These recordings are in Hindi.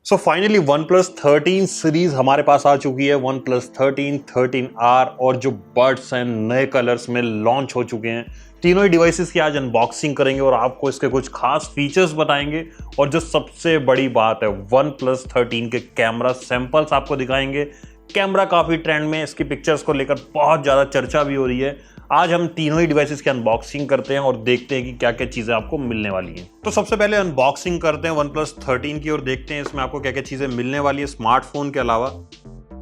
So finally one plus 13 series हमारे पास आ चुकी है। वन प्लस 13, 13R और जो बड्स हैं नए कलर्स में लॉन्च हो चुके हैं। तीनों ही डिवाइसेस की आज अनबॉक्सिंग करेंगे और आपको इसके कुछ खास फीचर्स बताएंगे। और जो सबसे बड़ी बात है, वन प्लस 13 के कैमरा सैंपल्स आपको दिखाएंगे। कैमरा काफ़ी ट्रेंड में, इसकी पिक्चर्स को लेकर बहुत ज़्यादा चर्चा भी हो रही है। आज हम तीनों ही डिवाइसेस की अनबॉक्सिंग करते हैं और देखते हैं कि क्या क्या चीज़ें आपको मिलने वाली हैं। तो सबसे पहले अनबॉक्सिंग करते हैं वन प्लस 13 की और देखते हैं इसमें आपको क्या क्या चीज़ें मिलने वाली है स्मार्टफोन के अलावा।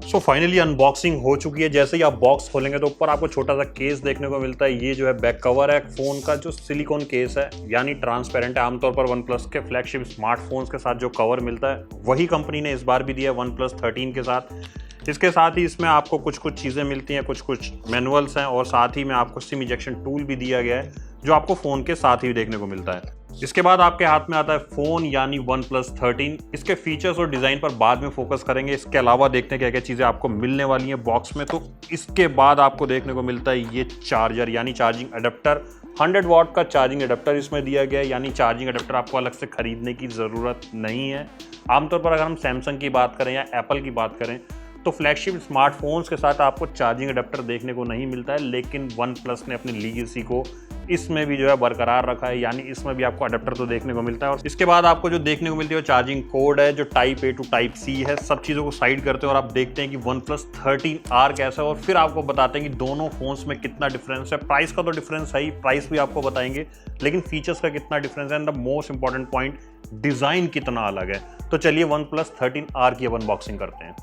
सो फाइनली अनबॉक्सिंग हो चुकी है। जैसे ही आप बॉक्स खोलेंगे तो ऊपर आपको छोटा सा केस देखने को मिलता है। ये जो है बैक कवर है फोन का, जो सिलिकॉन केस है यानी ट्रांसपेरेंट है। आमतौर पर वन प्लस के फ्लैगशिप स्मार्टफोन्स के साथ जो कवर मिलता है वही कंपनी ने इस बार भी दिया है वन प्लस 13 के साथ। इसके साथ ही इसमें आपको कुछ चीज़ें मिलती हैं, कुछ मैनुअल्स हैं और साथ ही में आपको सिम इजेक्शन टूल भी दिया गया है जो आपको फ़ोन के साथ ही देखने को मिलता है। इसके बाद आपके हाथ में आता है फ़ोन यानी वन प्लस 13। इसके फीचर्स और डिज़ाइन पर बाद में फोकस करेंगे। इसके अलावा देखते हैं क्या क्या चीज़ें आपको मिलने वाली हैं बॉक्स में। तो इसके बाद आपको देखने को मिलता है ये चार्जर यानी चार्जिंग अडेप्टर। 100 वॉट का चार्जिंग अडेप्टर इसमें दिया गया है, यानी चार्जिंग अडेप्टर आपको अलग से खरीदने की ज़रूरत नहीं है। आमतौर पर अगर हम सैमसंग की बात करें या एप्पल की बात करें तो फ्लैगशिप स्मार्टफोन्स के साथ आपको चार्जिंग अडेप्टर देखने को नहीं मिलता है, लेकिन वन प्लस ने अपनी लीगेसी को इसमें भी जो है बरकरार रखा है, यानी इसमें भी आपको अडेप्टर तो देखने को मिलता है। और इसके बाद आपको जो देखने को मिलती है वो चार्जिंग कोड है जो type A to type C है। सब चीज़ों को साइड करते हैं और आप देखते हैं कि वन प्लस 13R कैसा है और फिर आपको बताते हैं कि दोनों फोन्स में कितना डिफरेंस है। प्राइस का तो डिफरेंस है ही, प्राइस भी आपको बताएंगे, लेकिन फीचर्स का कितना डिफरेंस है and the most important point, design कितना अलग है। तो चलिए वन प्लस 13R की अब अनबॉक्सिंग करते हैं।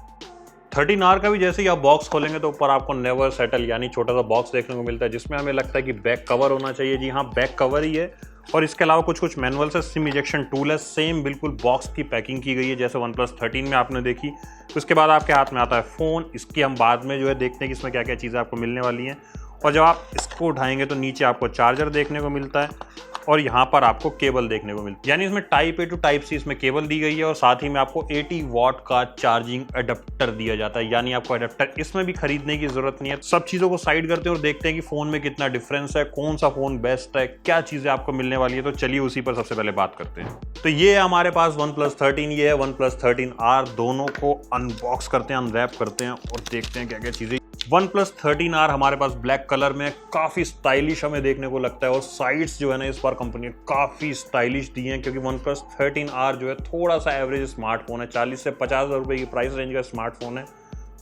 13R का भी जैसे ही आप बॉक्स खोलेंगे तो ऊपर आपको नेवर सेटल यानी छोटा सा बॉक्स देखने को मिलता है जिसमें हमें लगता है कि बैक कवर होना चाहिए। जी हाँ, बैक कवर ही है और इसके अलावा कुछ मैनुअल्स है, सिम इजेक्शन टूल है। सेम बिल्कुल बॉक्स की पैकिंग की गई है जैसे वन प्लस 13 में आपने देखी। उसके बाद आपके हाथ में आता है फ़ोन। इसकी हम बाद में जो है देखते हैं कि इसमें क्या क्या चीज़ें आपको मिलने वाली हैं। और जब आप इसको उठाएंगे तो नीचे आपको चार्जर देखने को मिलता है और यहाँ पर आपको केबल देखने को मिलती है, यानी इसमें type A to type C इसमें केबल दी गई है और साथ ही में आपको 80 वॉट का चार्जिंग अडेप्टर दिया जाता है, यानी आपको अडेप्टर इसमें भी खरीदने की जरूरत नहीं है। सब चीज़ों को साइड करते हैं और देखते हैं कि फ़ोन में कितना डिफरेंस है, कौन सा फ़ोन बेस्ट है, क्या चीज़ें आपको मिलने वाली है। तो चलिए उसी पर सबसे पहले बात करते हैं। तो ये है हमारे पास वन प्लस 13, ये है वन प्लस 13R। दोनों को अनबॉक्स करते हैं, अनरैप करते हैं और देखते हैं क्या क्या चीज़ें। वन प्लस 13R हमारे पास ब्लैक कलर में काफ़ी स्टाइलिश हमें देखने को लगता है और साइड्स जो है ना इस बार कंपनी ने काफ़ी स्टाइलिश दी हैं, क्योंकि वन प्लस 13R जो है थोड़ा सा एवरेज स्मार्टफोन है, 40 से 50 हज़ार रुपये की प्राइस रेंज का स्मार्टफोन है।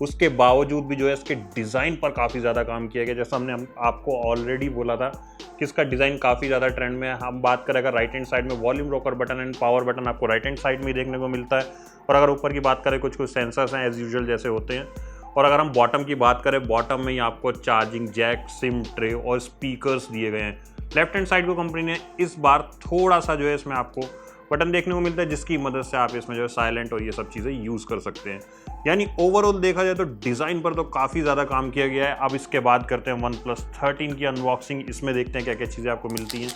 उसके बावजूद भी जो है इसके डिज़ाइन पर काफ़ी ज़्यादा काम किया गया। जैसा हमने आपको ऑलरेडी बोला था कि इसका डिज़ाइन काफ़ी ज़्यादा ट्रेंड में है। हम बात करें अगर राइट हैंड साइड में volume rocker button and power button आपको राइट हैंड साइड में ही देखने को मिलता है। और अगर ऊपर की बात करें कुछ सेंसर्स हैं एज यूजुअल जैसे होते हैं। और अगर हम बॉटम की बात करें, बॉटम में ही आपको चार्जिंग जैक, सिम ट्रे और स्पीकर्स दिए गए हैं। लेफ्ट हैंड साइड को कंपनी ने इस बार थोड़ा सा जो है इसमें आपको बटन देखने को मिलता है जिसकी मदद से आप इसमें जो है साइलेंट और ये सब चीज़ें यूज़ कर सकते हैं। यानी ओवरऑल देखा जाए तो डिज़ाइन पर तो काफ़ी ज़्यादा काम किया गया है। अब इसके बाद करते हैं वन प्लस 13 की अनबॉक्सिंग। इसमें देखते हैं क्या क्या चीज़ें आपको मिलती हैं।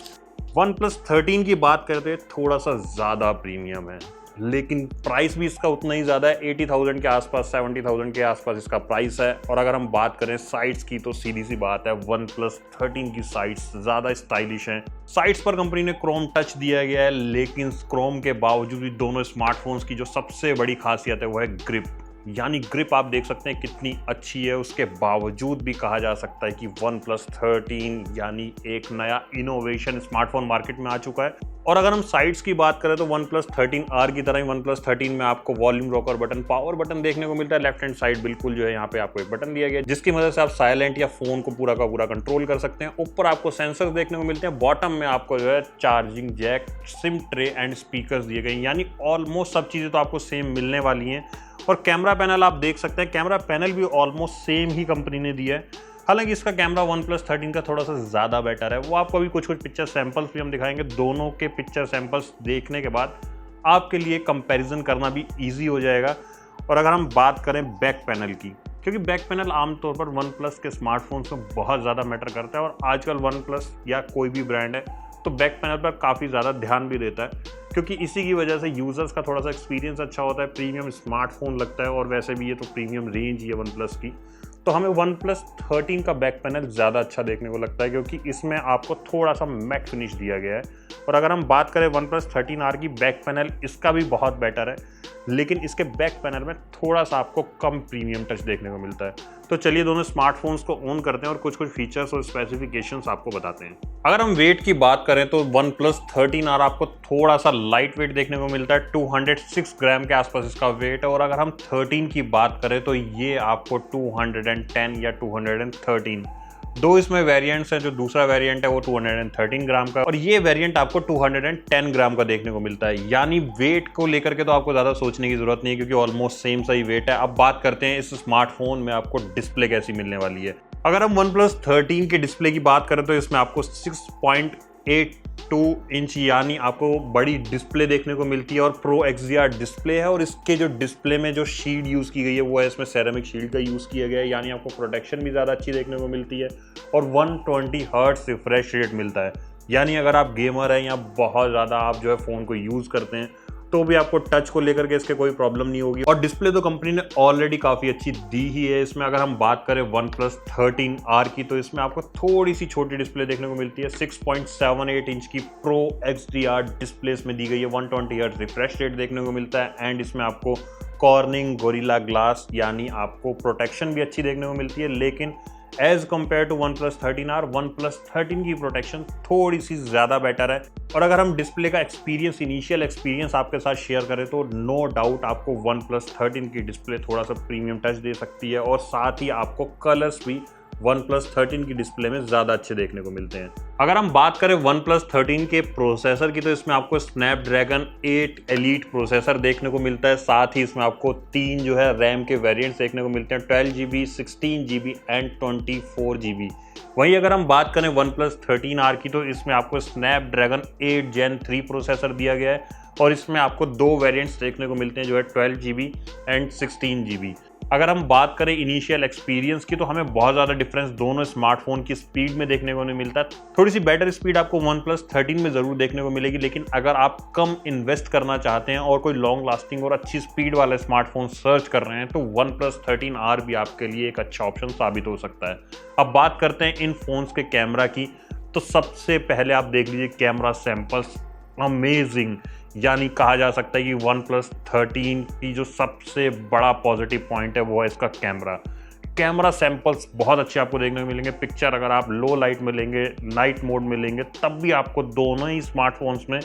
वन प्लस 13 की बात करते हैं, थोड़ा सा ज़्यादा प्रीमियम है, लेकिन प्राइस भी इसका उतना ही ज़्यादा है। 80,000 के आसपास, 70,000 के आसपास इसका प्राइस है। और अगर हम बात करें साइड्स की तो सीधी सी बात है, वन प्लस 13 की साइड्स ज़्यादा स्टाइलिश हैं। साइड्स पर कंपनी ने क्रोम टच दिया गया है, लेकिन क्रोम के बावजूद भी दोनों स्मार्टफोन्स की जो सबसे बड़ी खासियत है वो है ग्रिप। यानी ग्रिप आप देख सकते हैं कितनी अच्छी है। उसके बावजूद भी कहा जा सकता है कि वन प्लस 13 यानी एक नया इनोवेशन स्मार्टफोन मार्केट में आ चुका है। और अगर हम साइड्स की बात करें तो वन प्लस 13R की तरह ही वन प्लस 13 में आपको volume rocker button, power button देखने को मिलता है। लेफ्ट हैंड साइड बिल्कुल जो है यहाँ पे आपको एक बटन दिया गया है जिसकी मदद से आप साइलेंट या फोन को पूरा का पूरा कंट्रोल कर सकते हैं। ऊपर आपको सेंसर्स देखने को मिलते हैं। बॉटम में आपको जो है charging jack, sim tray and speakers दिए गए, यानी ऑलमोस्ट सब चीज़ें तो आपको सेम मिलने वाली हैं। और कैमरा पैनल आप देख सकते हैं, कैमरा पैनल भी ऑलमोस्ट सेम ही कंपनी ने दिया है। हालांकि इसका कैमरा वन प्लस 13 का थोड़ा सा ज़्यादा बेटर है। वो आपको अभी कुछ पिक्चर सैंपल्स भी हम दिखाएंगे। दोनों के पिक्चर सैंपल्स देखने के बाद आपके लिए कंपैरिजन करना भी इजी हो जाएगा। और अगर हम बात करें बैक पैनल की, क्योंकि बैक पैनल आमतौर पर वन प्लस के स्मार्टफोन्स में बहुत ज़्यादा मैटर करता है और आजकल वन प्लस या कोई भी ब्रांड है तो बैक पैनल पर काफ़ी ज़्यादा ध्यान भी देता है, क्योंकि इसी की वजह से यूज़र्स का थोड़ा सा एक्सपीरियंस अच्छा होता है। प्रीमियम स्मार्टफोन लगता है और वैसे भी ये तो प्रीमियम रेंज ही है वन प्लस की। तो हमें OnePlus 13 का बैक पैनल ज़्यादा अच्छा देखने को लगता है, क्योंकि इसमें आपको थोड़ा सा मैट फिनिश दिया गया है। और अगर हम बात करें OnePlus 13R की, बैक पैनल इसका भी बहुत बेटर है, लेकिन इसके बैक पैनल में थोड़ा सा आपको कम प्रीमियम टच देखने को मिलता है। तो चलिए दोनों स्मार्टफोन्स को ऑन करते हैं और कुछ कुछ फीचर्स और स्पेसिफिकेशंस आपको बताते हैं। अगर हम वेट की बात करें तो OnePlus 13R आपको थोड़ा सा लाइट वेट देखने को मिलता है, 206 ग्राम के आसपास इसका वेट है। और अगर हम 13 की बात करें तो ये आपको 210 या 213, दो इसमें वेरिएंट्स हैं। जो दूसरा वेरिएंट है वो 213 ग्राम का, और ये वेरिएंट आपको 210 ग्राम का देखने को मिलता है। यानी वेट को लेकर के तो आपको ज़्यादा सोचने की ज़रूरत नहीं है, क्योंकि ऑलमोस्ट सेम सा ही वेट है। अब बात करते हैं इस स्मार्टफोन में आपको डिस्प्ले कैसी मिलने वाली है। अगर हम OnePlus 13 के डिस्प्ले की बात करें तो इसमें आपको 6.82 इंच यानी आपको बड़ी डिस्प्ले देखने को मिलती है, और Pro XDR डिस्प्ले है। और इसके जो डिस्प्ले में जो शील्ड यूज़ की गई है वो है इसमें सेरेमिक शील्ड का यूज़ किया गया है, यानी आपको प्रोटेक्शन भी ज़्यादा अच्छी देखने को मिलती है। और 120 हर्ट्ज रिफ्रेश रेट मिलता है, यानी अगर आप गेमर हैं या बहुत ज़्यादा आप जो है फ़ोन को यूज़ करते हैं तो भी आपको टच को लेकर के इसके कोई प्रॉब्लम नहीं होगी। और डिस्प्ले तो कंपनी ने ऑलरेडी काफ़ी अच्छी दी ही है इसमें। अगर हम बात करें OnePlus 13R की, तो इसमें आपको थोड़ी सी छोटी डिस्प्ले देखने को मिलती है। 6.78 इंच की Pro XDR डिस्प्ले इसमें दी गई है, 120 हर्ट्ज रिफ्रेश रेट देखने को मिलता है, एंड इसमें आपको कॉर्निंग गोरिल्ला ग्लास यानी आपको प्रोटेक्शन भी अच्छी देखने को मिलती है। लेकिन as compare to OnePlus 13R, OnePlus 13 की प्रोटेक्शन थोड़ी सी ज़्यादा बेटर है। और अगर हम डिस्प्ले का एक्सपीरियंस, इनिशियल एक्सपीरियंस आपके साथ शेयर करें तो नो डाउट आपको OnePlus 13 की डिस्प्ले थोड़ा सा प्रीमियम टच दे सकती है, और साथ ही आपको कलर्स भी OnePlus 13 की डिस्प्ले में ज़्यादा अच्छे देखने को मिलते हैं। अगर हम बात करें OnePlus 13 के प्रोसेसर की, तो इसमें आपको Snapdragon 8 Elite प्रोसेसर देखने को मिलता है। साथ ही इसमें आपको 3 जो है रैम के वेरिएंट्स देखने को मिलते हैं, 12GB, 16GB एंड 24GB। वहीं अगर हम बात करें OnePlus 13R की, तो इसमें आपको Snapdragon 8 Gen 3 प्रोसेसर दिया गया है, और इसमें आपको 2 वेरिएंट्स देखने को मिलते हैं, जो है 12GB एंड 16GB। अगर हम बात करें इनिशियल एक्सपीरियंस की, तो हमें बहुत ज़्यादा डिफरेंस दोनों स्मार्टफोन की स्पीड में देखने को नहीं मिलता। थोड़ी सी बेटर स्पीड आपको OnePlus 13 में ज़रूर देखने को मिलेगी, लेकिन अगर आप कम इन्वेस्ट करना चाहते हैं और कोई लॉन्ग लास्टिंग और अच्छी स्पीड वाला स्मार्टफोन सर्च कर रहे हैं, तो OnePlus 13R भी आपके लिए एक अच्छा ऑप्शन साबित हो सकता है। अब बात करते हैं इन फोन्स के कैमरा की, तो सबसे पहले आप देख लीजिए कैमरा सैंपल्स, अमेजिंग। यानी कहा जा सकता है कि OnePlus 13 की जो सबसे बड़ा पॉजिटिव पॉइंट है वो है इसका कैमरा सैंपल्स बहुत अच्छे आपको देखने को मिलेंगे। पिक्चर अगर आप लो लाइट में लेंगे, नाइट मोड में लेंगे, तब भी आपको दोनों ही स्मार्टफोन्स में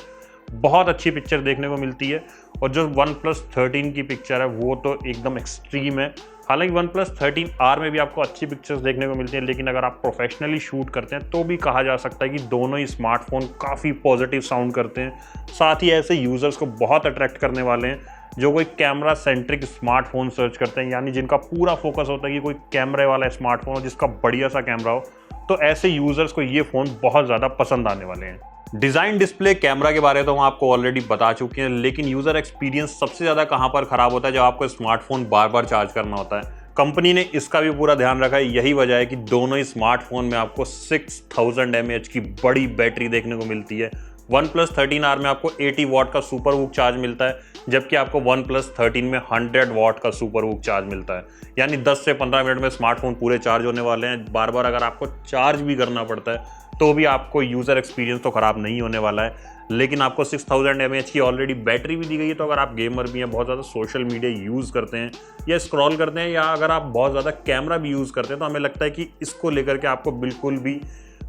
बहुत अच्छी पिक्चर देखने को मिलती है। और जो OnePlus 13 की पिक्चर है वो तो एकदम एक्सट्रीम है। हालांकि OnePlus 13R में भी आपको अच्छी पिक्चर्स देखने को मिलती हैं, लेकिन अगर आप प्रोफेशनली शूट करते हैं तो भी कहा जा सकता है कि दोनों ही स्मार्टफोन काफ़ी पॉजिटिव साउंड करते हैं। साथ ही ऐसे यूज़र्स को बहुत अट्रैक्ट करने वाले हैं जो कोई कैमरा सेंट्रिक स्मार्टफोन सर्च करते हैं, यानी जिनका पूरा फोकस होता है कि कोई कैमरे वाला स्मार्टफोन हो जिसका बढ़िया सा कैमरा हो। तो ऐसे यूज़र्स को ये फ़ोन बहुत ज़्यादा पसंद आने वाले हैं। डिज़ाइन, डिस्प्ले, कैमरा के बारे में तो हम आपको ऑलरेडी बता चुके हैं, लेकिन यूज़र एक्सपीरियंस सबसे ज़्यादा कहाँ पर ख़राब होता है, जब आपको स्मार्टफोन बार बार चार्ज करना होता है। कंपनी ने इसका भी पूरा ध्यान रखा है। यही वजह है कि दोनों ही स्मार्टफोन में आपको 6000 mAh की बड़ी बैटरी देखने को मिलती है। OnePlus 13R में आपको 80 वाट का सुपर वूक चार्ज मिलता है, जबकि आपको OnePlus 13 में 100 वाट का सुपर वूक चार्ज मिलता है। यानी 10 से 15 मिनट में स्मार्टफोन पूरे चार्ज होने वाले हैं। बार बार अगर आपको चार्ज भी करना पड़ता है तो भी आपको यूज़र एक्सपीरियंस तो ख़राब नहीं होने वाला है। लेकिन आपको 6000 mAh की ऑलरेडी बैटरी भी दी गई है, तो अगर आप गेमर भी हैं, बहुत ज़्यादा सोशल मीडिया यूज़ करते हैं या स्क्रॉल करते हैं, या अगर आप बहुत ज़्यादा कैमरा भी यूज़ करते हैं, तो हमें लगता है कि इसको लेकर के आपको बिल्कुल भी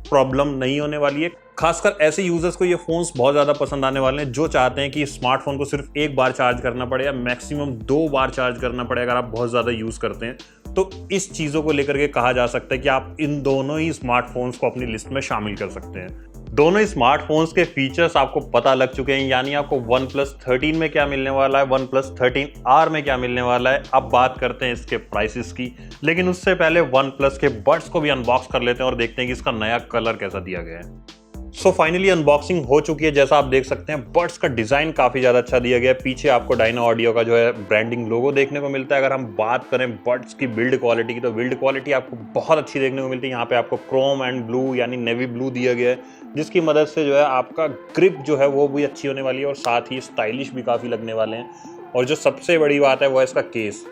प्रॉब्लम नहीं होने वाली है। खासकर ऐसे यूजर्स को ये फ़ोन्स बहुत ज़्यादा पसंद आने वाले हैं जो चाहते हैं कि स्मार्टफोन को सिर्फ एक बार चार्ज करना पड़े या मैक्सिमम 2 बार चार्ज करना पड़े अगर आप बहुत ज़्यादा यूज़ करते हैं। तो इस चीज़ों को लेकर के कहा जा सकता है कि आप इन दोनों ही स्मार्टफोन्स को अपनी लिस्ट में शामिल कर सकते हैं। दोनों ही स्मार्टफोन्स के फीचर्स आपको पता लग चुके हैं, यानी आपको OnePlus 13 में क्या मिलने वाला है, OnePlus 13R में क्या मिलने वाला है। अब बात करते हैं इसके प्राइसेस की, लेकिन उससे पहले OnePlus के बड्स को भी अनबॉक्स कर लेते हैं और देखते हैं कि इसका नया कलर कैसा दिया गया है। सो फाइनली अनबॉक्सिंग हो चुकी है। जैसा आप देख सकते हैं बड्स का डिज़ाइन काफ़ी ज़्यादा अच्छा दिया गया है। पीछे आपको डायनो ऑडियो का जो है ब्रांडिंग लोगो देखने को मिलता है। अगर हम बात करें बड्स की बिल्ड क्वालिटी की, तो बिल्ड क्वालिटी आपको बहुत अच्छी देखने को मिलती है। यहाँ पे आपको क्रोम एंड ब्लू यानी नेवी ब्लू दिया गया है, जिसकी मदद से जो है आपका ग्रिप जो है वो भी अच्छी होने वाली है और साथ ही स्टाइलिश भी काफ़ी लगने वाले हैं। और जो सबसे बड़ी बात है वो है इसका केस।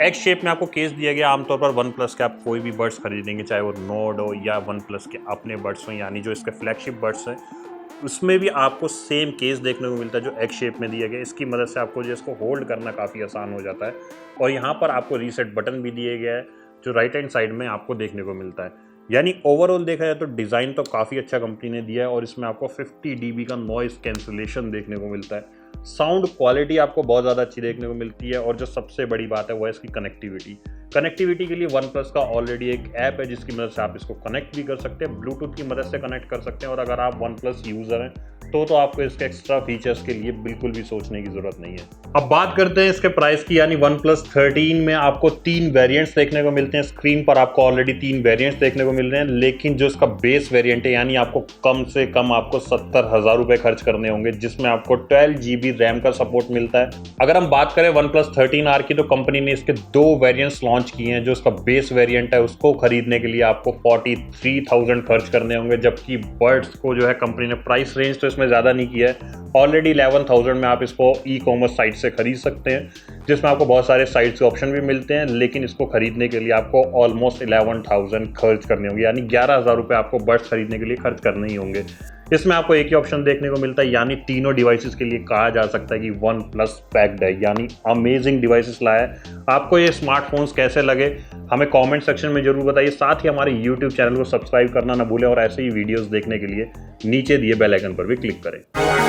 एग शेप में आपको केस दिया गया। आमतौर पर वन प्लस के आप कोई भी बड्स खरीदेंगे, चाहे वो नोड हो या वन प्लस के अपने बड्स हों, यानी जो इसके फ्लैगशिप बड्स हैं, उसमें भी आपको सेम केस देखने को मिलता है जो एग शेप में दिया गया। इसकी मदद से आपको जो इसको होल्ड करना काफ़ी आसान हो जाता है। और यहाँ पर आपको रीसेट बटन भी दिए गया है जो राइट हैंड साइड में आपको देखने को मिलता है। यानी ओवरऑल देखा जाए तो डिज़ाइन तो काफ़ी अच्छा कंपनी ने दिया है और इसमें आपको 50 dB का नॉइस कैंसिलेशन देखने को मिलता है। साउंड क्वालिटी आपको बहुत ज़्यादा अच्छी देखने को मिलती है और जो सबसे बड़ी बात है वो है इसकी कनेक्टिविटी के लिए वन प्लस का ऑलरेडी एक ऐप है जिसकी मदद से आप इसको कनेक्ट भी कर सकते हैं, ब्लूटूथ की मदद से कनेक्ट कर सकते हैं। और अगर आप वन प्लस यूज़र हैं तो आपको इसके एक्स्ट्रा फीचर्स के लिए बिल्कुल भी सोचने की ज़रूरत नहीं है। अब बात करते हैं इसके प्राइस की, यानी वन प्लस 13 में आपको 3 वेरिएंट्स देखने को मिलते हैं। स्क्रीन पर आपको ऑलरेडी 3 वेरिएंट्स देखने को मिल रहे हैं, लेकिन जो इसका बेस वेरिएंट है यानी आपको कम से कम आपको 70,000 रुपये खर्च करने होंगे, जिसमें आपको 12 GB रैम का सपोर्ट मिलता है। अगर हम बात करें वन प्लस 13R की तो कंपनी ने इसके 2 वेरिएंट्स लॉन्च किए हैं। जो इसका बेस वेरिएंट है उसको खरीदने के लिए आपको 43,000 खर्च करने होंगे, जबकि बड्स को जो है कंपनी ने प्राइस रेंज तो इसमें ज़्यादा नहीं किया है। ऑलरेडी 11,000 में आप इसको ई-कॉमर्स साइट से खरीद सकते हैं, जिसमें आपको बहुत सारे साइट्स के ऑप्शन भी मिलते हैं, लेकिन इसको खरीदने के लिए आपको ऑलमोस्ट 11,000 खर्च करने होंगे, यानी 11,000 रुपये आपको बड्स खरीदने के लिए खर्च करने ही होंगे। इसमें आपको एक ही ऑप्शन देखने को मिलता है, यानी तीनों डिवाइसेस के लिए कहा जा सकता है कि वन प्लस पैक्ड है, यानी अमेजिंग डिवाइसेस लाया है। आपको ये स्मार्टफोन्स कैसे लगे हमें कमेंट सेक्शन में जरूर बताइए। साथ ही हमारे यूट्यूब चैनल को सब्सक्राइब करना ना भूलें और ऐसे ही वीडियोस देखने के लिए नीचे दिए बेल आइकन पर भी क्लिक करें।